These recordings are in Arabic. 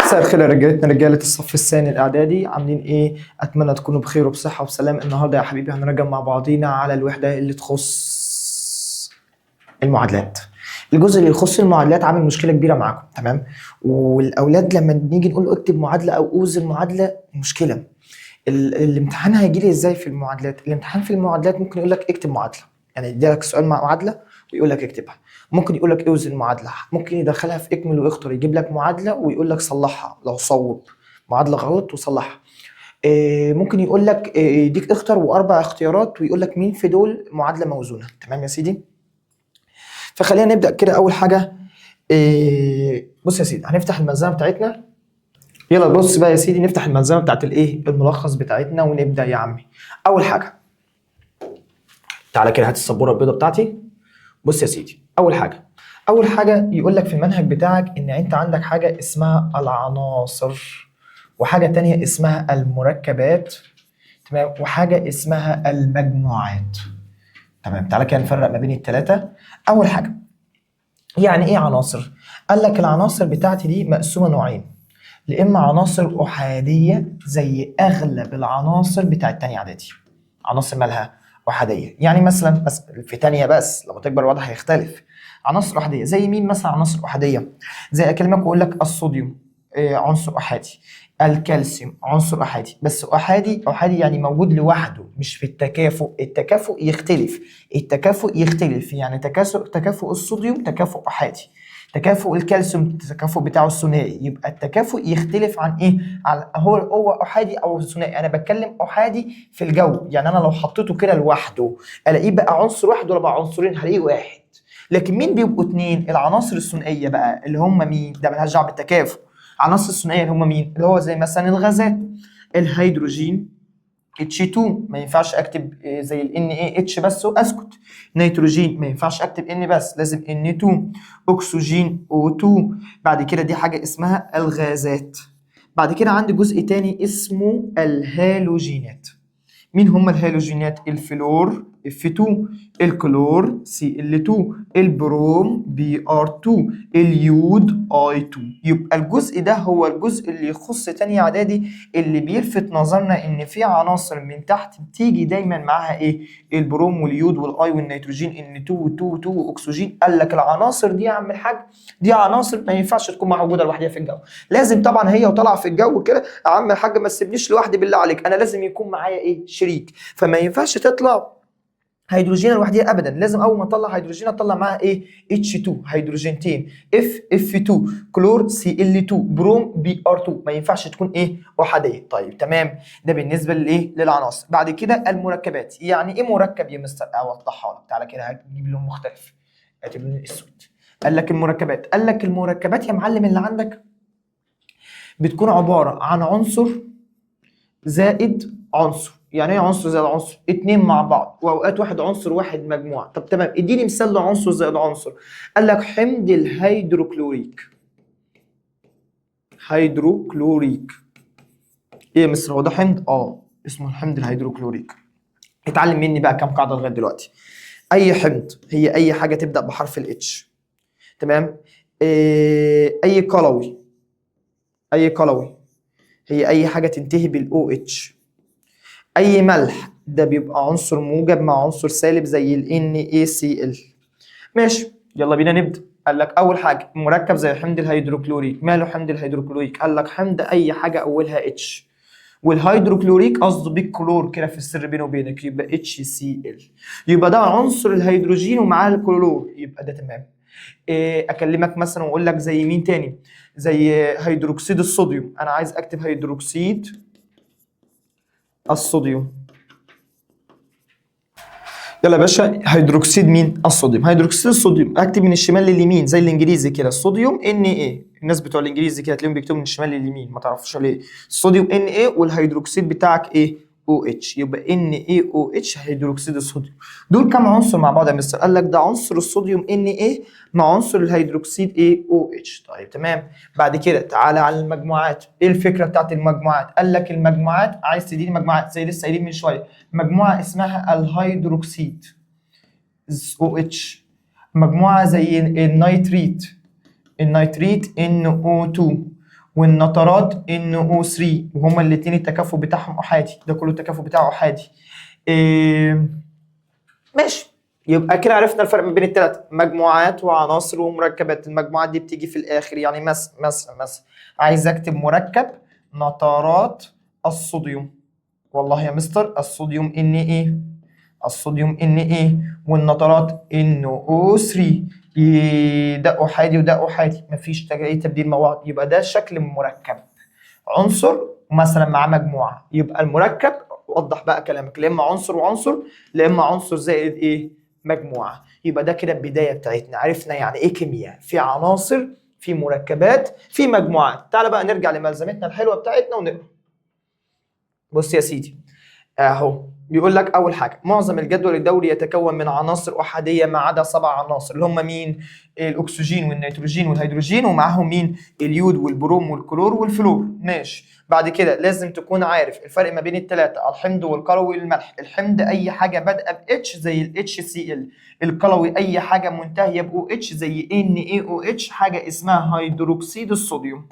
مساء الخير يا رجالة الصف الثاني الإعدادي، عاملين إيه؟ أتمنى تكونوا بخير وبصحة وبسلام. النهاردة يا حبيبي هنراجع مع بعضينا على الوحدة اللي تخص المعادلات. الجزء اللي يخص المعادلات عامل مشكلة كبيرة معاكم، تمام؟ والأولاد لما نيجي نقول اكتب معادلة أو أوزن معادلة مشكلة. الامتحان هيجي لي إزاي في المعادلات؟ الامتحان في المعادلات ممكن يقول لك اكتب معادلة، يعني يديلك سؤال مع معادلة ويقول لك اكتبها. ممكن يقول لك اوزن معادله، ممكن يدخلها في اكمل واختر، يجيب لك معادله ويقول لك صلحها لو صوب معادله غلط وصلحها. ممكن يقول لك يديك اختر واربع اختيارات ويقول لك مين في دول معادله موزونه. تمام يا سيدي؟ فخلينا نبدا كده. اول حاجه بص يا سيدي، هنفتح الملزمه بتاعتنا. يلا بص بقى يا سيدي، نفتح الملزمه بتاعت الايه الملخص بتاعتنا ونبدا يا عمي. اول حاجه تعالى كده، هات السبوره البيضاء بتاعتي. بص يا سيدي، اول حاجه يقول لك في المنهج بتاعك ان انت عندك حاجه اسمها العناصر، وحاجه تانية اسمها المركبات، تمام، وحاجه اسمها المجموعات. تمام، تعالى كده نفرق ما بين الثلاثه. اول حاجه، يعني ايه عناصر؟ قال لك العناصر بتاعتي دي مقسومه نوعين، يا اما عناصر احاديه زي اغلب العناصر بتاعت تانية اعدادي. عناصر مالها احاديه، يعني مثلا في تانية، بس لما تكبر الوضع هيختلف. عناصر احاديه زي مين مثلا؟ عناصر احاديه زي اكلمك واقول لك الصوديوم عنصر احادي، الكالسيوم عنصر احادي، بس احادي يعني موجود لوحده مش في التكافؤ. التكافؤ يختلف، يعني تكافؤ الصوديوم تكافؤ احادي، تكافؤ الكالسيوم التكافؤ بتاعه الثنائي، يبقى التكافؤ يختلف عن ايه؟ عن هو احادي او ثنائي. انا بتكلم احادي في الجو، يعني انا لو حطيته كده لوحده الاقيه بقى عنصر واحد ولا بقى عنصرين؟ هلاقيه واحد. لكن مين بيبقوا اتنين؟ العناصر الثنائيه بقى اللي هم مين؟ ده ملهاش دعوه بالتكافؤ. العناصر الثنائيه اللي هم مين؟ اللي هو زي مثلا الغازات، الهيدروجين H2 ما ينفعش اكتب زي ال NaH بس واسكت. نيتروجين ما ينفعش اكتب N بس، لازم N2. اكسجين O2. بعد كده دي حاجه اسمها الغازات. بعد كده عندي جزء تاني اسمه الهالوجينات. مين هم الهالوجينات؟ الفلور F2، الكلور Cl2، البروم Br2، اليود I2. يبقى الجزء ده هو الجزء اللي يخص تانية اعدادي، اللي بيلفت نظرنا ان في عناصر من تحت بتيجي دايما معاها ايه؟ البروم واليود والاي والنيتروجين N2 و2 واكسجين. قال لك العناصر دي يا عم الحاج، دي عناصر ما ينفعش تكون موجوده لوحدها في الجو، لازم طبعا هي وطالعه في الجو كده. يا عم الحاج ما تسيبنيش لوحدي بالله عليك، انا لازم يكون معايا ايه؟ شريك. فما ينفعش تطلع هيدروجين لوحدها ابدا، لازم اول ما اطلع هيدروجين اطلع معاها ايه؟ H2 هيدروجينتين، F2، كلور Cl2، بروم Br2. ما ينفعش تكون ايه؟ احاديه. طيب تمام، ده بالنسبه للايه؟ للعناصر. بعد كده المركبات. يعني ايه مركب يا مستر؟ اوضحها لك. تعالى كده هجيب لون مختلف، هجيب لون اسود. قال لك المركبات، قال لك المركبات يا معلم اللي عندك بتكون عباره عن عنصر زائد عنصر. يعني ايه عنصر زائد عنصر؟ اتنين مع بعض، واوقات واحد عنصر واحد مجموعه. طب تمام، اديني مثال لعنصر زائد عنصر. قال لك حمض الهيدروكلوريك. هيدروكلوريك ايه يا مستر؟ هو ده حمض؟ اسمه الحمض الهيدروكلوريك. اتعلم مني بقى كام قاعده لغايه دلوقتي. اي حمض هي اي حاجه تبدا بحرف الاتش، تمام. اي قلوي، اي قلوي هي اي حاجه تنتهي بالاو اتش. اي ملح ده بيبقى عنصر موجب مع عنصر سالب زي ال NaCl. ماشي، يلا بينا نبدا. قال لك اول حاجه مركب زي حمض الهيدروكلوريك. ماله حمض الهيدروكلوريك؟ قال لك حمض اي حاجه اولها اتش، والهيدروكلوريك قصده بالكلور كده في السر بينه وبينك، يبقى HCl. يبقى ده عنصر الهيدروجين ومعاه الكلور، يبقى ده تمام. اكلمك مثلا واقول لك زي مين تاني؟ زي هيدروكسيد الصوديوم. انا عايز اكتب هيدروكسيد الصوديوم. يلا يا باشا، هيدروكسيد مين؟ الصوديوم. هيدروكسيد الصوديوم اكتب من الشمال لليمين زي الانجليزي كده. الصوديوم Na. الناس بتوع الانجليزي كده تلاقيهم بيكتبوا من الشمال لليمين، ما تعرفش ليه. الصوديوم Na والهيدروكسيد بتاعك ايه؟ OH. يبقى NaOH هيدروكسيد الصوديوم. دول كام عنصر مع بعض يا مستر؟ قال لك ده عنصر الصوديوم Na مع عنصر الهيدروكسيد OH. طيب تمام. بعد كده تعالى على المجموعات. ايه الفكره بتاعت المجموعات؟ قال لك المجموعات، عايز تديني مجموعات زي لسه قايلين من شويه، مجموعه اسمها الهيدروكسيد OH، مجموعه زي النيتريت NO2، والنترات NO3 وهما الاثنين التكافؤ بتاعهم احادي، ده كله التكافؤ بتاعه احادي. ماشي، يبقى كده عرفنا الفرق ما بين الثلاثه، مجموعات وعناصر ومركبات. المجموعات دي بتيجي في الاخر، يعني مثلا عايز اكتب مركب نترات الصوديوم، والله يا مستر الصوديوم الصوديوم والنترات NO3، ده احادي وده احادي، مفيش تبديل مع بعض، يبقى ده شكل مركب. عنصر مثلا مع مجموعه، يبقى المركب وضح بقى كلامك، لا اما عنصر وعنصر، لا اما عنصر زائد مجموعه. يبقى ده كده البدايه بتاعتنا، عرفنا يعني ايه كيمياء، في عناصر، في مركبات، في مجموعات. تعال بقى نرجع لملزمتنا الحلوه بتاعتنا ونقرا. بص يا سيدي اهو، بيقول لك اول حاجه معظم الجدول الدوري يتكون من عناصر احاديه ما عدا 7 عناصر، اللي هم مين؟ الاكسجين والنيتروجين والهيدروجين، ومعاهم مين؟ اليود والبروم والكلور والفلور. ماشي، بعد كده لازم تكون عارف الفرق ما بين الثلاثه، الحمض والقلوي والملح. الحمض اي حاجه بادئه ب H زي ال HCl، القلوي اي حاجه منتهيه ب OH زي NaOH، حاجه اسمها هيدروكسيد الصوديوم.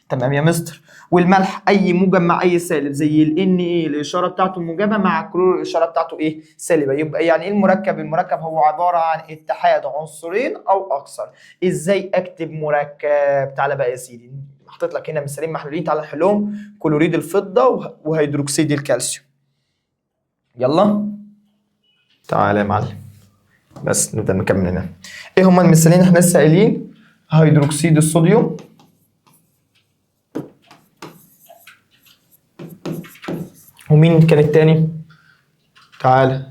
تمام يا مستر. والملح اي موجب مع اي سالب زي ال Na الاشاره بتاعته موجبه، مع الكلور الاشاره بتاعته سالبه. يبقى يعني ايه المركب؟ المركب هو عباره عن اتحاد عنصرين او اكثر. ازاي اكتب مركب؟ تعالى بقى يا سيدي، حطيت لك هنا مثالين محلولين، تعالى نحلهم. كلوريد الفضه وهيدروكسيد الكالسيوم. يلا تعالى يا معلم، بس نبدا نكمل هنا. ايه هما المثالين احنا لسه قايلين؟ هيدروكسيد الصوديوم، ومين كان التاني؟ تعالى،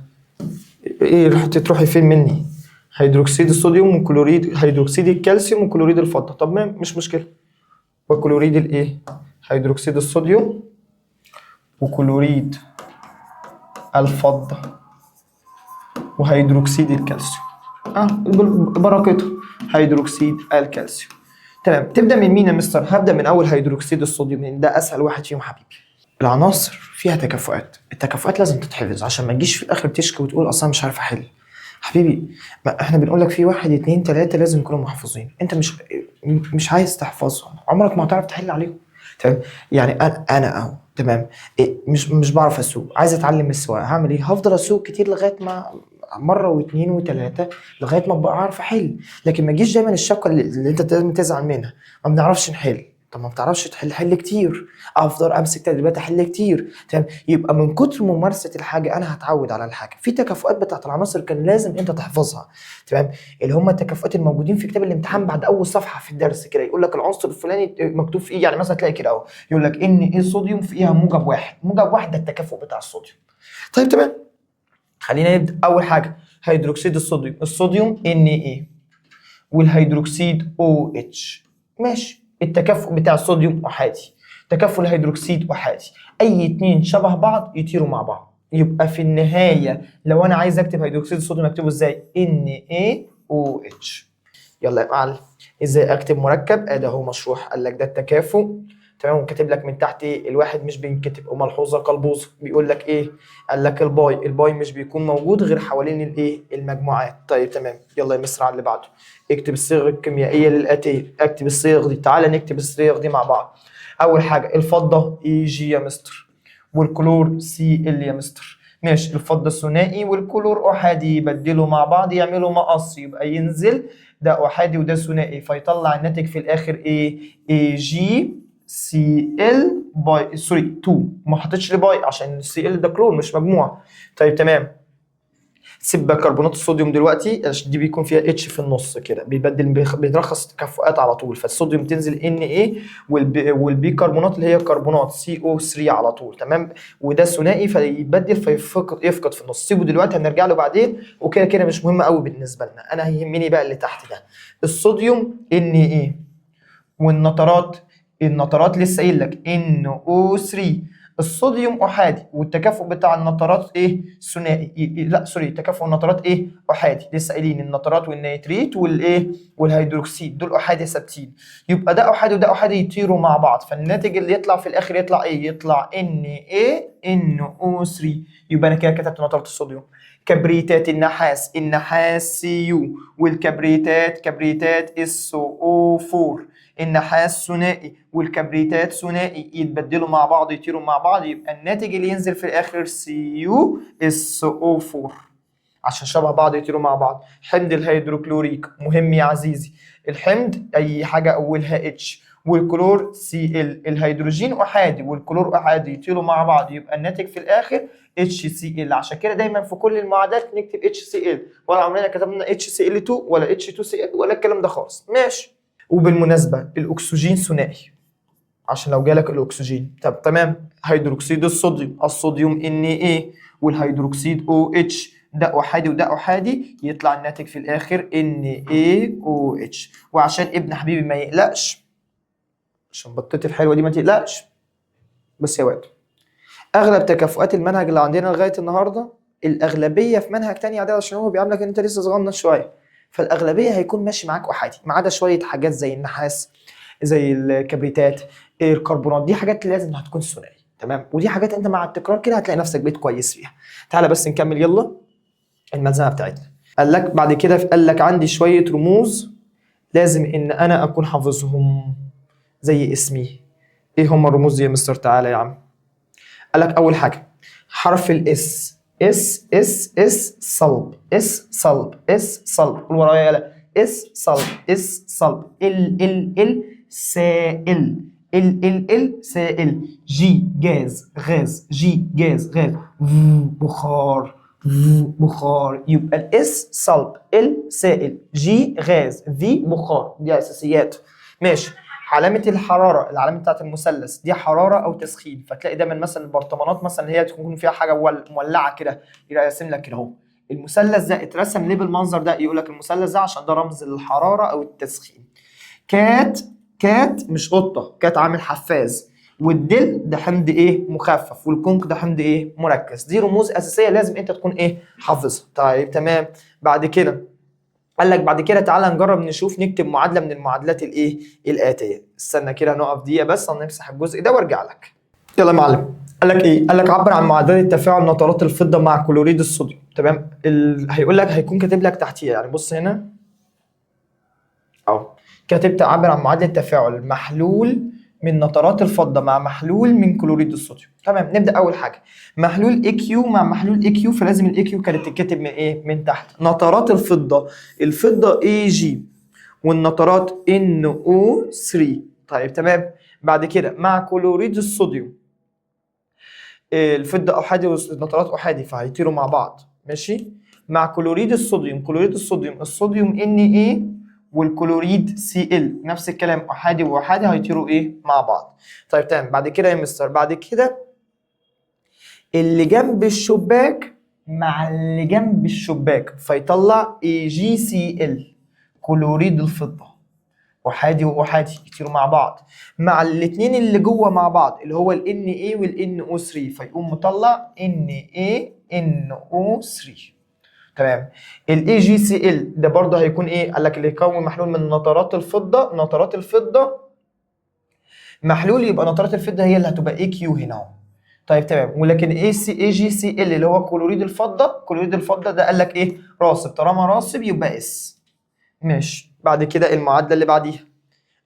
ايه تروحي فين مني؟ هيدروكسيد الصوديوم وكلوريد، هيدروكسيد الكالسيوم وكلوريد الفضه. طب ما مش مشكله، وكلوريد هيدروكسيد الصوديوم وكلوريد الفضه وهيدروكسيد الكالسيوم، بركته هيدروكسيد الكالسيوم. تمام، تبدا من مين يا مستر؟ هبدا من اول هيدروكسيد الصوديوم لان ده اسهل واحد فيهم حبيبي. العناصر فيها تكافؤات، التكافؤات لازم تتحفظ عشان ما تجيش في الاخر تشكي وتقول اصلا مش عارف احل. حبيبي ما احنا بنقول لك في 1 2 3 لازم يكونوا محفوظين، انت مش عايز تحفظهم، عمرك ما هتعرف تحل عليهم. تمام، يعني انا اهو تمام، مش بعرف اسوق، عايز اتعلم السواقه، هعمل ايه؟ هفضل اسوق كتير لغايه ما مره واثنين وثلاثه لغايه ما ابقى اعرف احل. لكن ما تجيش دايما الشقه اللي انت لازم تزعل منها، ما بنعرفش نحل. طب ما بتعرفش تحل، حل كتير، افضل امسك تدريبات احل كتير. تمام، يبقى من كتر ممارسه الحاجه انا هتعود على الحاجه. في تكافؤات بتاعت العناصر كان لازم انت تحفظها، تمام، اللي هم التكافؤات الموجودين في كتاب الامتحان بعد اول صفحه في الدرس كده، يقول لك العنصر الفلاني مكتوب فيه، يعني مثلا تلاقي كده اهو يقول لك ان صوديوم فيها موجب واحد، ده التكافؤ بتاع الصوديوم. طيب تمام، خلينا نبدا. اول حاجه هيدروكسيد الصوديوم Na والهيدروكسيد OH. ماشي، التكافؤ بتاع الصوديوم احادي، تكافؤ الهيدروكسيد احادي، اي اتنين شبه بعض يطيروا مع بعض. يبقى في النهايه لو انا عايز اكتب هيدروكسيد الصوديوم اكتبه ازاي؟ NaOH. يلا يا معلم، ازاي اكتب مركب؟ ادي اهو مشروح، قال لك ده التكافؤ، تمام، وكاتب لك من تحت الواحد مش بينكتب، وملحوظه قلبوزه بيقول لك قال لك الباي مش بيكون موجود غير حوالين المجموعات. طيب تمام، يلا يا مستر على اللي بعده. اكتب الصيغ الكيميائيه للاتيه، اكتب الصيغ دي، تعالى نكتب الصيغ دي مع بعض. اول حاجه الفضه Ag يا مستر، والكلور Cl يا مستر. ماشي، الفضه ثنائي والكلور احادي، يبدلوا مع بعض يعملوا مقص، يبقى ينزل ده احادي وده ثنائي، فيطلع الناتج في الاخر AgCl باي 2. ما حطيتش لي باي عشان Cl ده كلور مش مجموعه. طيب تمام، سيب بقى كربونات الصوديوم دلوقتي عشان دي بيكون فيها اتش في النص كده، بيرخص التكافؤات على طول، فالصوديوم تنزل Na والبي كربونات اللي هي كربونات CO3 على طول. تمام، وده ثنائي فيبدل يفقد في النص. سيبه دلوقتي هنرجع له بعدين، وكده كده مش مهم قوي بالنسبه لنا، انا هيهمني بقى اللي تحت ده. الصوديوم Na، النترات لسه قايل لك NO3. الصوديوم احادي والتكافؤ بتاع النترات ثنائي، لا سوري، تكافؤ النترات احادي، لسه قايلين النترات والنيتريت والهيدروكسيد دول احادي ثابتين. يبقى ده احادي وده احادي يطيروا مع بعض، فالناتج اللي يطلع في الاخر يطلع يطلع NaNO3. يبقى انا كده كتبت نترات الصوديوم. كبريتات النحاس Cu، والكبريتات كبريتات SO4. النحاس ثنائي والكبريتات ثنائي، يتبدلوا مع بعض يطيروا مع بعض، يبقى الناتج اللي ينزل في الاخر CuSO4 عشان شبه بعض يطيروا مع بعض. حمض الهيدروكلوريك مهم يا عزيزي، الحمض اي حاجه اولها اتش، والكلور Cl، الهيدروجين احادي والكلور احادي يطيروا مع بعض، يبقى الناتج في الاخر HCl. عشان كده دايما في كل المعادلات نكتب HCl، ولا عمرنا كتبنا HCl2 ولا H2Cl ولا الكلام ده خالص. ماشي. وبالمناسبه الاكسجين ثنائي عشان لو جالك الاكسجين. طب تمام، هيدروكسيد الصوديوم، الصوديوم Na والهيدروكسيد OH، ده احادي وده احادي، يطلع الناتج في الاخر NaOH. وعشان ابن حبيبي ما يقلقش، عشان بطتي الحلوه دي ما تقلقش، بس يا واد اغلب تكافؤات المنهج اللي عندنا لغايه النهارده، الاغلبيه في منهج تاني اعدادي عشان هو بيعاملك ان انت لسه صغنن شويه، فالاغلبيه هيكون ماشي معاك احادي ما عدا شويه حاجات زي النحاس، زي الكبريتات، الكربونات، دي حاجات لازم هتكون ثنائي. تمام، ودي حاجات انت مع التكرار كده هتلاقي نفسك بقيت كويس فيها. تعالى بس نكمل يلا الملزمه بتاعتنا. قال لك بعد كده، قال لك عندي شويه رموز لازم ان انا اكون حافظهم زي اسمي. ايه هم الرموز دي يا مستر؟ تعالى يا عم. قال لك اول حاجه حرف الاس، اس صلب، اس صلب، اس صلب، قول ورايا يلا، اس صلب، اس صلب، ال سائل، ال سائل، جي جاز غاز، جي جاز غاز، بخار، بخار، يبقى الاس صلب، ال سائل، جي غاز، في بخار، دي اساسيات. ماشي. علامة الحرارة، العلامة بتاعت المثلث دي حرارة أو تسخين، فتلاقي دايما مثلا البرطمانات مثلا اللي هي تكون فيها حاجة مولعة كده، يبقى راسم لك كده أهو المثلث ده اترسم ليه بالمنظر ده؟ يقول لك المثلث ده عشان ده رمز للحرارة أو التسخين. كات، كات مش قطة، كات عامل حفاز، والدل ده حمض ايه؟ مخفف، والكونك ده حمض ايه؟ مركز. دي رموز أساسية لازم أنت تكون ايه؟ حافظها. طيب تمام. بعد كده قال لك بعد كده تعالى نجرب نشوف نكتب معادله من المعادلات الايه الاتيه. استنى كده نقف دقيقه بس هنمسح الجزء ده وارجع لك. يلا يا معلم. قال لك ايه؟ قال لك عبر عن معادله تفاعل نترات الفضه مع كلوريد الصوديوم. تمام. هيقول لك هيكون كاتب لك تحتيها، يعني بص هنا اهو كاتب تعبر عن معادله تفاعل محلول من نترات الفضه مع محلول من كلوريد الصوديوم. تمام. نبدا اول حاجه محلول اي كيو مع محلول اي كيو، فلازم الاي كيو كانت تتكتب من ايه؟ من تحت. نترات الفضه، الفضه اي جي والنترات ان او 3. طيب تمام. بعد كده مع كلوريد الصوديوم، الفضه احادي والنترات احادي فهيطيروا مع بعض. ماشي. مع كلوريد الصوديوم، كلوريد الصوديوم، الصوديوم ان ايه والكلوريد Cl نفس الكلام، احادي واحادي هيطيروا ايه؟ مع بعض. طيب تمام. بعد كده يا مستر، بعد كده اللي جنب الشباك مع اللي جنب الشباك فيطلع AgCl، كلوريد الفضه، احادي واحادي يطيروا مع بعض، مع الاثنين اللي جوه مع بعض اللي هو ال Na وال NO3 فيقوم مطلع NaNO3. تمام. الاي جي سي ال ده برضه هيكون ايه؟ قال لك اللي يكون محلول من نترات الفضه، نترات الفضه محلول، يبقى نترات الفضه هي اللي هتبقى اي كيو هنا اهو. طيب تمام. ولكن اي جي سي ال اللي هو كلوريد الفضه، كلوريد الفضه ده قال لك ايه؟ راسب، طالما راسب يبقى اس. ماشي. بعد كده المعادله اللي بعديها،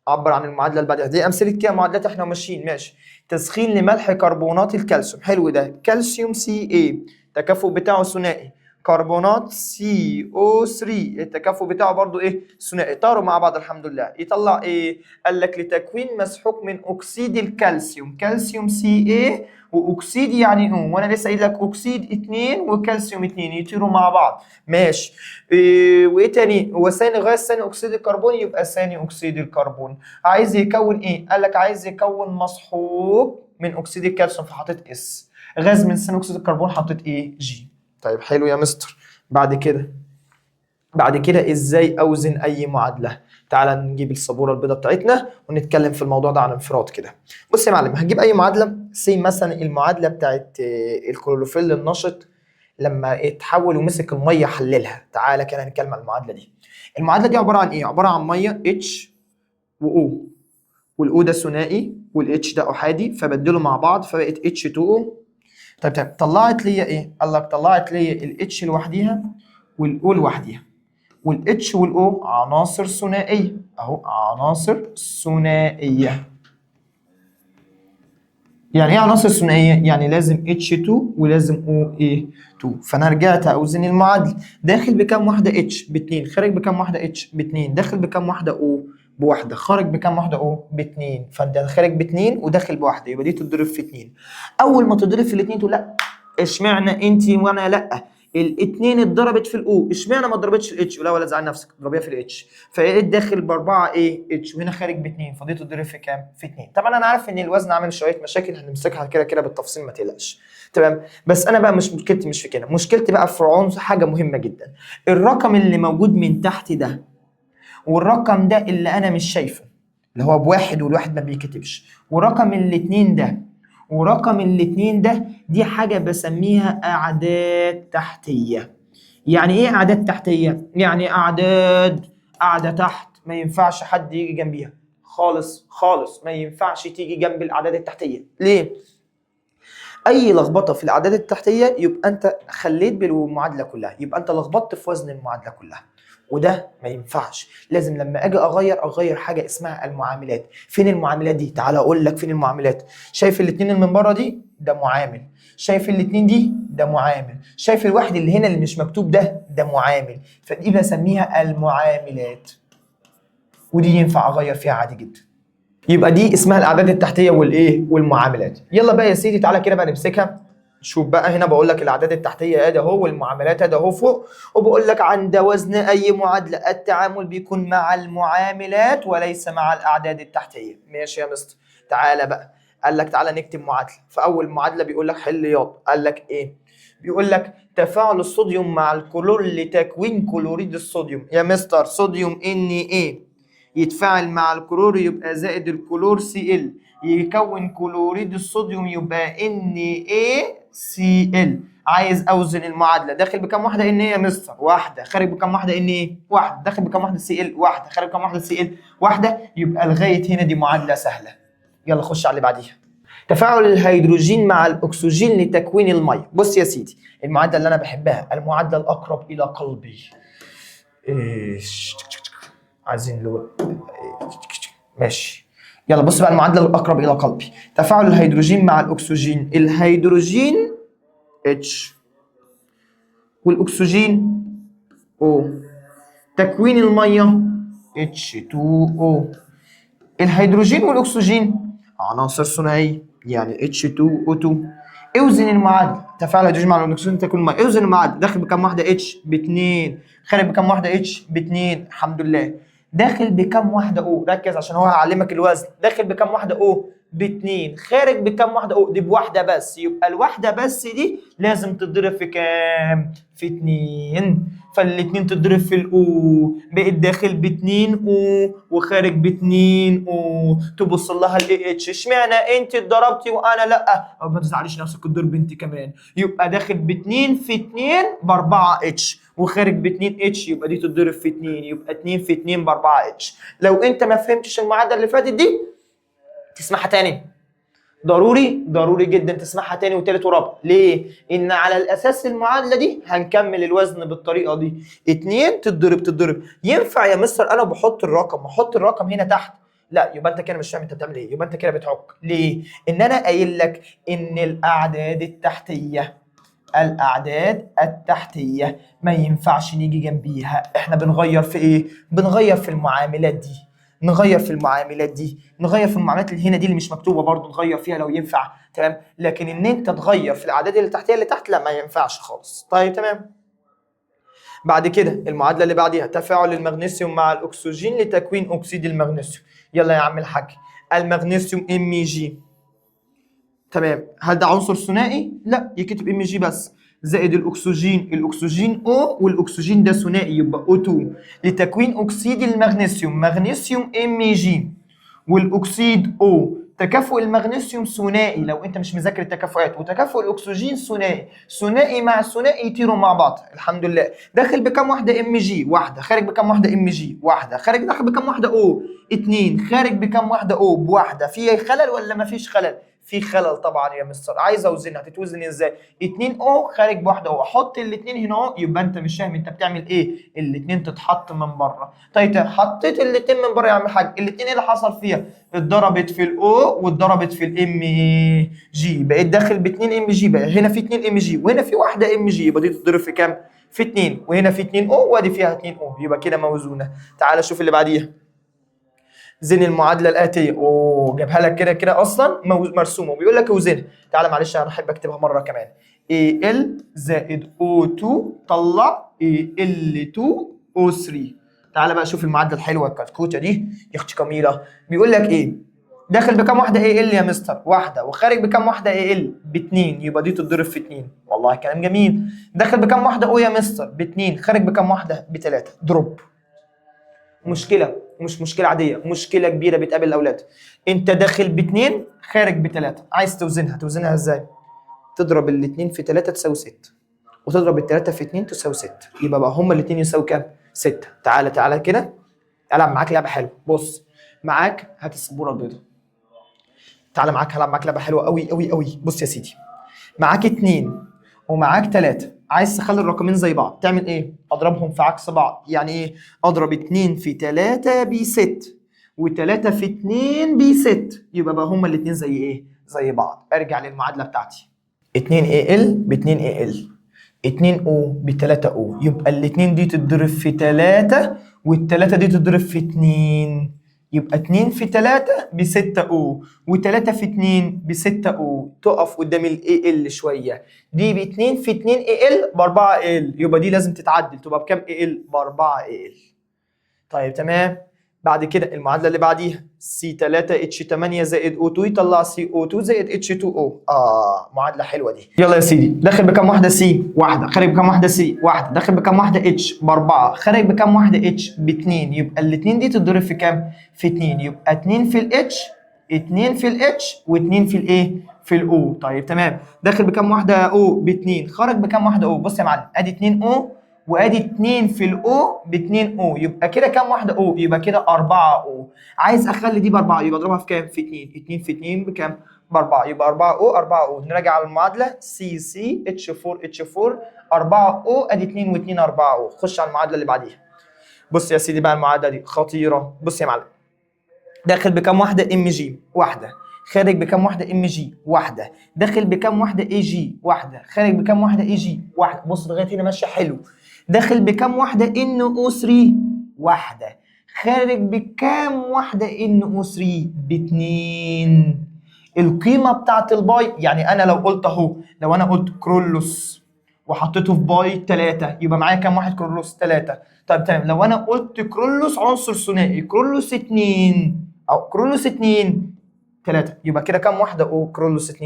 عبر عن المعادله اللي بعديها، دي امثله كده معادلات احنا ماشيين. ماشي. تسخين لملح كربونات الكالسيوم، حلو ده، كالسيوم سي اي التكافؤ بتاعه ثنائي، كربونات CO3 التكافؤ بتاعه برضو ايه؟ ثنائي، طاروا مع بعض الحمد لله، يطلع ايه؟ قال لك لتكوين مسحوق من اكسيد الكالسيوم، كالسيوم Ca واكسيد يعني وانا لسه قايل لك اكسيد 2 وكالسيوم 2 يطيروا مع بعض. ماشي. وايه تاني؟ هو ثاني غاز ثاني اكسيد الكربون، يبقى ثاني اكسيد الكربون. عايز يكون ايه؟ قال لك عايز يكون مسحوق من اكسيد الكالسيوم فحطيت اس، غاز من ثاني اكسيد الكربون حطيت ايه؟ جي. طيب حلو يا مستر. بعد كده ازاي اوزن اي معادله؟ تعال نجيب السبوره البيضاء بتاعتنا ونتكلم في الموضوع ده عن انفراد كده. بص يا معلم، هنجيب اي معادله، سي مثلا المعادله بتاعت الكلوروفيل النشط لما اتحول ومسك الميه حللها. تعالى كده نتكلم عن المعادله دي. المعادله دي عباره عن ايه؟ عباره عن ميه اتش واو، والاو ده ثنائي والاتش ده احادي فبدلوا مع بعض فبقت H2O. طيب طلعت لي ايه؟ قال لك طلعت لي الاتش لوحديها والاو لوحديها، والاتش والاو عناصر ثنائيه اهو، عناصر ثنائيه. يعني ايه عناصر ثنائيه؟ يعني لازم H2 ولازم OA2. فانا رجعت اوزن المعادله، داخل بكام واحده H؟ ب2، خارج بكام واحده H؟ ب2، داخل بكام واحده O؟ بواحده، خارج بكام واحده O؟ ب2. فانت خارج ب2 وداخل بواحده، يبقى دي تتضرب في 2. اول ما تضرب في الاثنين تقول لا اشمعنى انت وانا لا؟ الاثنين اتضربت في الاو، اشمعنى ما اتضربتش في الاتش؟ لا ولا تزعل نفسك، اضربيها في الاتش. فايه داخل باربعه ايه اتش، وهنا خارج باثنين، فدي تتضرب في كام؟ في 2. طبعا انا عارف ان الوزن عامل شويه مشاكل، هنمسكها كده كده بالتفصيل ما تقلقش. تمام، بس انا بقى مش مشكلتي مش في كده، مشكلتي بقى في عنصر حاجه مهمه جدا. الرقم اللي موجود من تحت ده والرقم ده اللي انا مش شايفه، اللي هو بواحد والواحد ما بيكتبش، ورقم الاثنين ده ورقم الاثنين ده، دي حاجه بسميها اعداد تحتيه. يعني ايه اعداد تحتيه؟ يعني اعداد قاعده تحت ما ينفعش حد يجي جنبيها خالص خالص، ما ينفعش تيجي جنب الاعداد التحتيه. ليه؟ اي لخبطه في الاعداد التحتيه يبقى انت خليت بالمعادله كلها، يبقى انت لخبطت في وزن المعادله كلها، وده ما ينفعش. لازم لما اجي اغير حاجه اسمها المعاملات. فين المعاملات دي؟ تعال اقول لك فين المعاملات. شايف الاثنين اللي من بره دي؟ ده معامل. شايف الاثنين دي؟ ده معامل. شايف الواحد اللي هنا اللي مش مكتوب ده معامل. فدي بسميها المعاملات، ودي ينفع اغير فيها عادي جدا. يبقى دي اسمها الاعداد التحتيه والايه والمعاملات. يلا بقى يا سيدي تعالى كده بقى نمسكها. شوف بقى هنا بقول لك الاعداد التحتيه ادي اهو، والمعاملات ادي اهو فوق، وبقول لك عند وزن اي معادله التعامل بيكون مع المعاملات وليس مع الاعداد التحتيه. ماشي يا مستر، تعالى بقى. قال لك تعالى نكتب معادله. فاول معادله بيقول لك حل ياض. قال لك ايه؟ بيقول لك تفاعل الصوديوم مع الكلور لتكوين كلوريد الصوديوم. يا مستر صوديوم Na يتفاعل مع الكلور يبقى زائد الكلور Cl، يكون كلوريد الصوديوم يبقى NaCl. عايز اوزن المعادله، داخل بكام واحده Na يا مستر؟ واحده. خارج بكام واحده Na؟ واحده. داخل بكام واحده Cl؟ واحده. خارج بكام واحده Cl؟ واحده. يبقى لغايه هنا دي معادله سهله. يلا خش على اللي بعديها. تفاعل الهيدروجين مع الاكسجين لتكوين الميه. بص يا سيدي، المعادله اللي انا بحبها، المعادله الاقرب الى قلبي. عايزين له ماشي. يلا بص بقى المعادله الاقرب الى قلبي. تفاعل الهيدروجين مع الاكسجين، الهيدروجين H والاكسجين O. تكوين الميه H2O. الهيدروجين والاكسجين عناصر ثنائيه يعني H2O2. اوزن المعادله. تفاعل الهيدروجين مع الاكسجين تكون الميه. اوزن المعادله. داخل بكام واحده H؟ ب2. خارج بكام واحده H؟ ب2. الحمد لله. داخل بكام واحده O؟ ركز عشان هو هعلمك الوزن. داخل بكام واحده O؟ ب2. خارج بكام واحده O؟ دي بواحده بس. يبقى الواحده بس دي لازم تتضرب في كام؟ في 2. فالاثنين تتضرب في الاو، بقت داخل ب2 او وخارج ب2 او. تبص لها الاي اتش، اشمعنى انت اتضربتي وانا لا؟ او ما تزعليش نفسك الضرب انت كمان. يبقى داخل ب2 في 2 ب4 اتش، وخارج ب2 اتش، يبقى دي تتضرب في 2، يبقى 2 في 2 ب4 اتش. لو انت ما فهمتش المعادله اللي فاتت دي تسمعها تاني. ضروري جدا تسمعها تاني وتالت ورابع. ليه؟ ان على الاساس المعادله دي هنكمل الوزن بالطريقه دي. 2 تتضرب. ينفع يا مستر انا بحط الرقم هنا تحت؟ لا، يبقى انت كده مش فاهم انت بتعمل ايه، يبقى انت كده بتعك. ليه؟ ان انا قايل لك ان الاعداد التحتيه ما ينفعش نيجي جنبيها. احنا بنغير في ايه؟ بنغير في المعاملات دي، نغير في المعاملات اللي هنا دي اللي مش مكتوبه برضو، نغير فيها لو ينفع. تمام، لكن ان انت تغير في الاعداد اللي تحتيه اللي تحت لا، ما ينفعش خالص. طيب تمام. بعد كده المعادله اللي بعديها تفاعل المغنيسيوم مع الاكسجين لتكوين اكسيد المغنيسيوم. يلا يا عم الحاج، المغنيسيوم Mg. تمام، هل ده عنصر ثنائي؟ لا، يكتب Mg بس. زائد الاكسجين O، والاكسجين ده ثنائي يبقى O2 لتكوين اكسيد المغنيسيوم. مغنيسيوم Mg والاكسيد O. تكافؤ المغنيسيوم ثنائي لو انت مش مذاكر التكافؤات، وتكافؤ الاكسجين ثنائي مع ثنائي يطيروا مع بعض. الحمد لله. داخل بكام واحده Mg؟ واحده. خارج بكام واحده Mg؟ واحده. داخل بكام واحده O؟ 2. خارج بكام واحده O؟ بواحده. في خلل ولا ما فيش خلل؟ في خلل طبعا يا مستر. عايز اوزنها، هتتوزن ازاي؟ 2 او خارج بواحده او، احط الاثنين هنا اهو. يبقى انت مش فاهم انت بتعمل ايه، الاثنين تتحط من بره. طيب حطيت الاثنين من بره يا عم الحاج، الاثنين ايه اللي حصل فيها؟ اتضربت في الاو واتضربت في الام جي، بقيت داخل ب 2 ام جي. بقى هنا في 2 ام جي وهنا في واحده ام جي، يبقى دي تتضرب في كام؟ في 2. وهنا في 2 او وادي فيها 2 او، يبقى كده موزونه. تعال شوف اللي بعديها. زن المعادله الاتيه. اوه جابها لك كده كده اصلا مرسومه، وبيقول لك اوزنها. تعالى معلش انا احب اكتبها مره كمان. ال زائد O2 طلع Al2 O3. تعالى بقى شوف المعادله الحلوه الكتكوته دي يا اختي كميله. بيقول لك ايه؟ داخل بكام واحده Al يا مستر؟ واحده. وخارج بكام واحده Al؟ باتنين. يبقى دي تتضرب في 2. والله كلام جميل. داخل بكام واحده O يا مستر؟ باتنين. خارج بكام واحده؟ بتلاته. دروب. مشكله، مش مشكله عاديه، مشكله كبيره بتقابل الاولاد. انت داخل باتنين خارج بتلاته، عايز توزنها. توزنها ازاي؟ تضرب الاثنين في 3 تساوي 6، وتضرب الثلاثه في 2 تساوي 6. يبقى بقى هما الاثنين يساوي كام؟ 6. تعالى كده العب معاك لعبه حلوه. بص معاك، هات السبوره البيضاء. تعالى معاك هلعب معاك لعبه حلوه قوي قوي قوي. بص يا سيدي، معاك 2 ومعاك 3، عايز تخلي الرقمين زي بعض، تعمل ايه؟ اضربهم في عكس بعض. يعني ايه؟ اضرب 2 في 3 ب 6 و3 في 2 ب 6. يبقى بقى هما الاثنين زي ايه؟ زي بعض. ارجع للمعادله بتاعتي. 2 AL ب 2 AL، 2 O ب 3 O. يبقى الاثنين دي تتضرب في 3 والثلاثه دي تتضرب في 2. يبقى 2 في 3 ب 6 O و3 في 2 ب 6 O. تقف قدام ال AL شويه. دي ب 2 في 2 AL ب 4 AL، يبقى دي لازم تتعدل تبقى بكام AL؟ ب 4 AL. طيب تمام. بعد كده المعادله اللي بعديها C3H8 زائد O2 يطلع CO2 زائد H2O. معادله حلوه دي. يلا يا سيدي، داخل بكام واحده C؟ واحده. خارج بكام واحده C؟ واحده. داخل بكام واحده H؟ ب4. خارج بكام واحده H؟ ب2. يبقى الاثنين دي تتضرب في كام؟ في 2. يبقى 2 في الاتش، 2 في الاتش و2 في الايه؟ في الاو. طيب تمام. داخل بكام واحده O؟ ب2. خارج بكام واحده O؟ بص يا معلم، ادي 2 O وادي 2 في الاو ب 2 او. يبقى كده كام واحده او؟ يبقى كده 4 او. عايز اخلي دي ب 4، يبقى اضربها في كام؟ في 2. 2 في 2 بكام؟ ب 4. يبقى 4 او 4 او. نراجع على المعادله CC H4 4 او. ادي 2 و2 4 او. خش على المعادله اللي بعديها. بص يا سيدي بقى المعادله دي خطيره. بص يا معلم، داخل بكام واحده ام جي؟ واحده. خارج بكام واحده ام جي؟ واحده. داخل بكام واحده اي جي؟ واحده. خارج بكام واحده اي جي؟ واحده. بص لغايه هنا ماشيه حلو. داخل بكام واحده ان او 3؟ واحده. خارج بكام واحده ان او 3؟ ب2. القيمه بتاعت الباي، يعني انا لو قلت اهو، لو انا قلت كرولوس وحطيته في باي 3 يبقى معايا كام واحد كرولوس؟ 3. طيب تمام. لو انا قلت كرولوس عنصر ثنائي، كرولوس 2 او كرولوس 2 3، يبقى كده كام واحده او كرولوس 2؟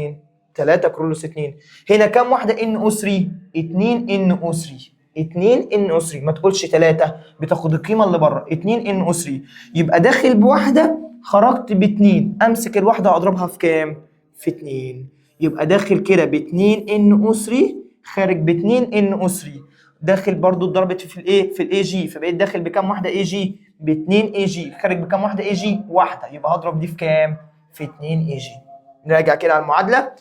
3 كرولوس 2. هنا كام واحده ان او 3؟ 2 ان او 3. 2 ان او 3. ما تقولش 3، بتاخد القيمه اللي بره. 2 ان او 3. يبقى داخل بواحده خرجت ب2. امسك الواحده واضربها في كام؟ في 2. يبقى داخل كده ب2 ان او 3، خارج ب2 ان او 3. داخل برضو اتضربت في الايه؟ في الاي جي. فبقيت داخل بكام واحده اي جي؟ ب2 اي جي. خارج بكام واحده اي جي؟ واحده. يبقى هضرب دي في كام؟ في 2 اي جي. نراجع كده على المعادله.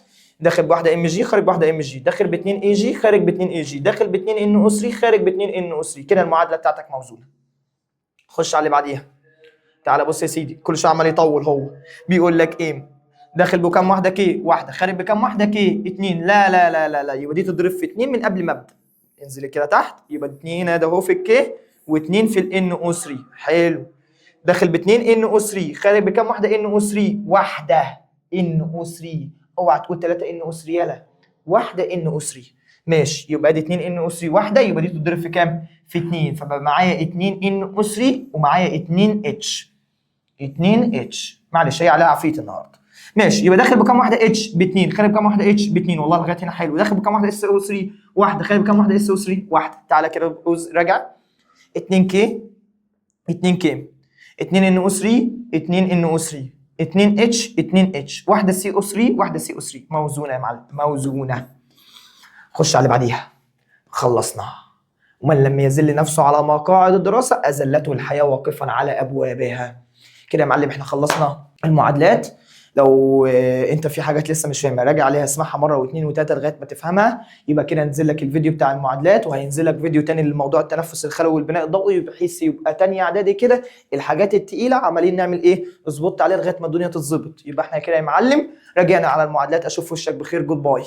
داخل بواحده ام جي، خارج بواحده ام جي. داخل ب2 اي جي، خارج ب2 اي جي. داخل ب2 ان او 3، خارج ب2 ان او 3. كده المعادله بتاعتك موزونه. خش على اللي بعديها. تعالى بص يا سيدي، كل شويه عمال يطول. هو بيقول لك ايه؟ داخل بكام واحده كي؟ واحده. خارج بكام واحده كي؟ 2. لا لا لا لا لا، يبقى دي تضرب في 2 من قبل ما ابدا. انزل كده تحت. يبقى 2 هنا ده اهو في الكي و2 في الان او 3. حلو. داخل ب2 ان او 3. خارج بكام واحده ان او 3؟ واحده ان او 3. اوعى تقول 3 ان او 3 يلا. واحده ان او 3. ماشي. يبقى دي 2 ان او 3 واحده. يبقى دي تضرب في كام؟ في 2. فبقى معايا 2 ان او 3 ومعايا 2 اتش. 2 اتش. معلش هي عليها عفريت النهارده. ماشي. يبقى داخل بكام واحده اتش؟ ب2. خارج بكام واحده اتش؟ ب2. والله لغايه هنا حلو. داخل بكام واحده اس او 3؟ واحده. خارج بكام واحده اس او 3؟ واحده. تعالى كده راجع. 2 كي 2 كي 2 ان او 3 2 ان او 3 2 اتش 2 اتش. واحده سي او 3 واحده سي او 3. موزونه يا معلم، موزونه. خش على اللي بعديها. خلصنا. ومن لم يذل نفسه على مقاعد الدراسه اذلته الحياه واقفا على ابوابها. كده يا معلم احنا خلصنا المعادلات. لو انت في حاجات لسه مش فاهمها راجع عليها، اسمعها مره واثنين وثلاثه لغايه ما تفهمها. يبقى كده نزل لك الفيديو بتاع المعادلات، وهينزل لك فيديو تاني لموضوع التنفس الخلوي والبناء الضوئي، بحيث يبقى تانية اعدادي كده الحاجات التقيله عمالين نعمل ايه، اظبط عليها لغايه ما الدنيا تتظبط. يبقى احنا كده يا معلم راجعنا على المعادلات. اشوف وشك بخير. جود باي.